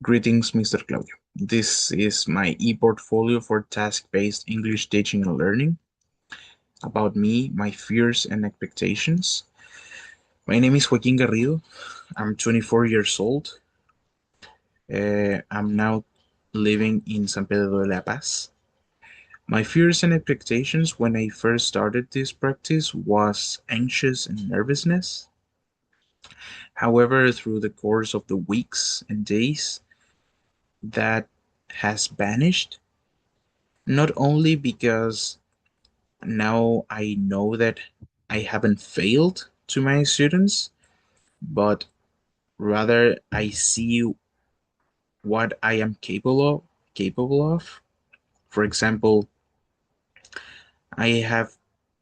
Greetings, Mr. Claudio. This is my e-portfolio for task-based English teaching and learning. About me, my fears and expectations. My name is Joaquín Garrido. I'm 24 years old. I'm now living in San Pedro de la Paz. My fears and expectations when I first started this practice was anxious and nervousness. However, through the course of the weeks and days, that has vanished. Not only because now I know that I haven't failed to my students, but rather I see what I am capable of. For example, I have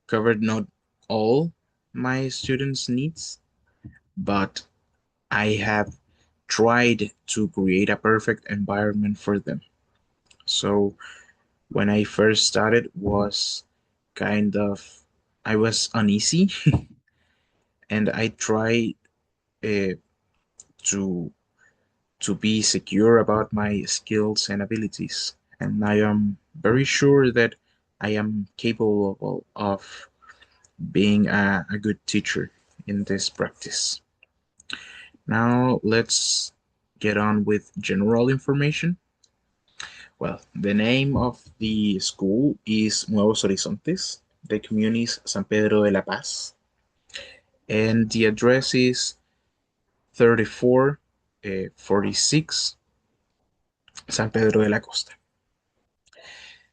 covered not all my students' needs, but I have tried to create a perfect environment for them. So when I first started was kind of I was uneasy and I tried uh, to be secure about my skills and abilities. And I am very sure that I am capable of being a good teacher in this practice. Now let's get on with general information. Well, the name of the school is Nuevos Horizontes. The community is San Pedro de la Paz. And the address is 3446 San Pedro de la Costa.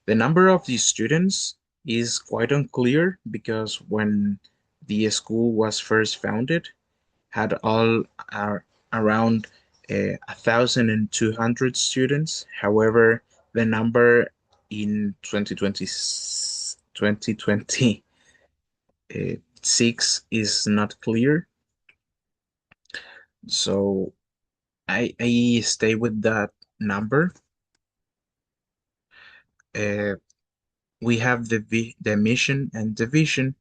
The number of the students is quite unclear because when the school was first founded, had all around 1,200 students. However, the number in 2026 is not clear. So I stay with that number. Uh, we have the mission and the vision.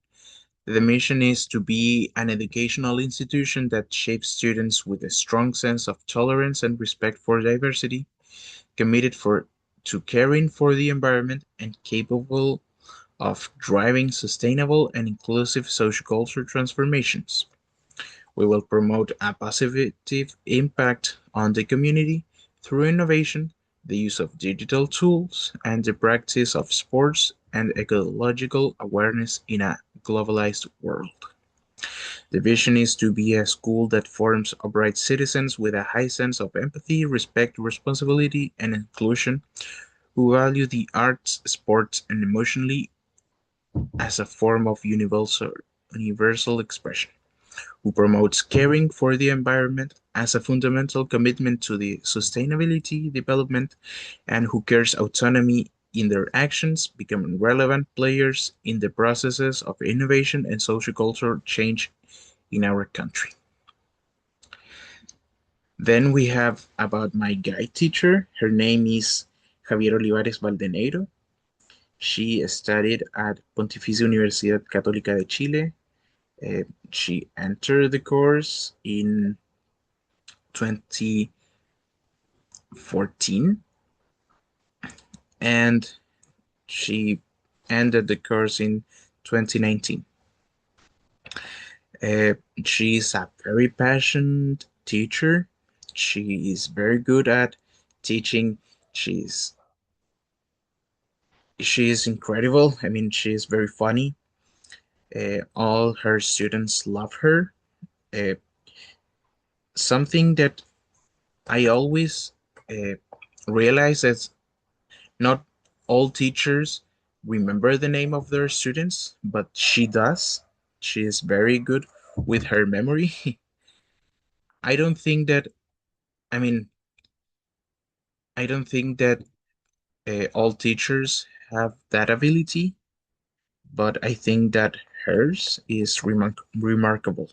The mission is to be an educational institution that shapes students with a strong sense of tolerance and respect for diversity, committed to caring for the environment, and capable of driving sustainable and inclusive sociocultural transformations. We will promote a positive impact on the community through innovation, the use of digital tools, and the practice of sports and ecological awareness in a globalized world. The vision is to be a school that forms upright citizens with a high sense of empathy, respect, responsibility, and inclusion, who value the arts, sports, and emotionally as a form of universal expression, who promotes caring for the environment as a fundamental commitment to the sustainability development, and who cares autonomy in their actions, becoming relevant players in the processes of innovation and sociocultural change in our country. Then we have about my guide teacher. Her name is Javier Olivares Valdeneiro. She studied at Pontificia Universidad Católica de Chile. Uh, she entered the course in 2014 and she ended the course in 2019. Uh, she's a very passionate teacher. She is very good at teaching. She's she is incredible. I mean, she is very funny. All her students love her. Uh, Something that I always uh, realize is not all teachers remember the name of their students, but she does. She is very good with her memory. I don't think that, I mean, I don't think that all teachers have that ability, but I think that hers is remarkable.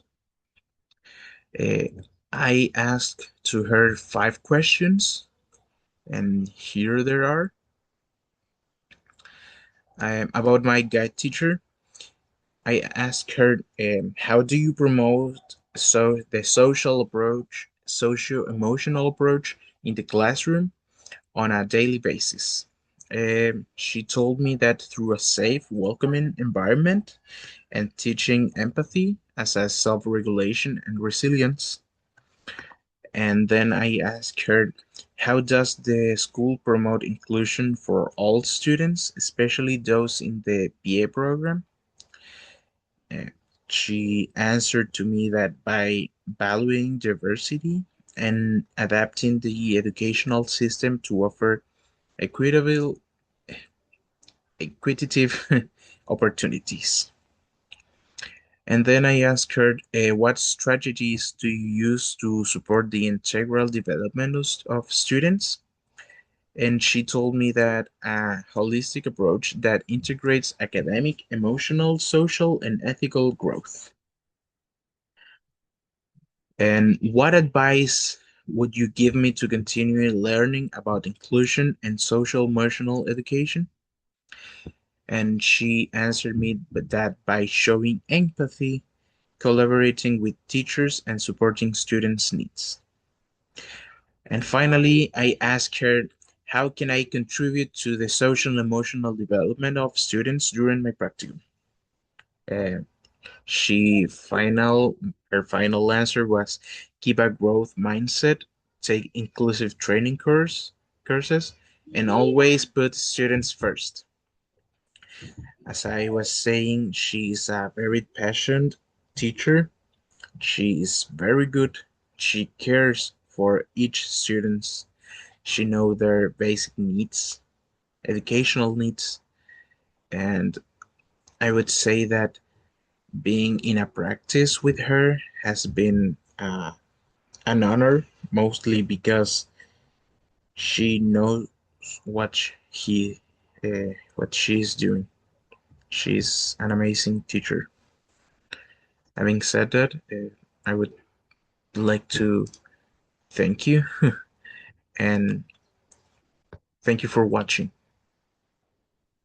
Uh, I asked to her 5 questions, and here there are. About my guide teacher, I asked her, how do you promote the social approach, socio-emotional approach in the classroom on a daily basis. She told me that through a safe, welcoming environment and teaching empathy as a self-regulation and resilience. And then I asked her, how does the school promote inclusion for all students, especially those in the BA program? Uh, she answered to me that by valuing diversity and adapting the educational system to offer equitable, equitative opportunities. And then I asked her, what strategies do you use to support the integral development of students? And she told me that a holistic approach that integrates academic, emotional, social, and ethical growth. And what advice would you give me to continue learning about inclusion and social emotional education? And she answered me that by showing empathy, collaborating with teachers, and supporting students' needs. And finally, I asked her, how can I contribute to the social and emotional development of students during my practicum? Uh, she final Her final answer was keep a growth mindset, take inclusive training courses, and always put students first. As I was saying, she's a very passionate teacher. She is very good. She cares for each student. She knows their basic needs, educational needs, and I would say that being in a practice with her has been an honor, mostly because she knows what what she's doing. She's an amazing teacher. Having said that, I would like to thank you and thank you for watching.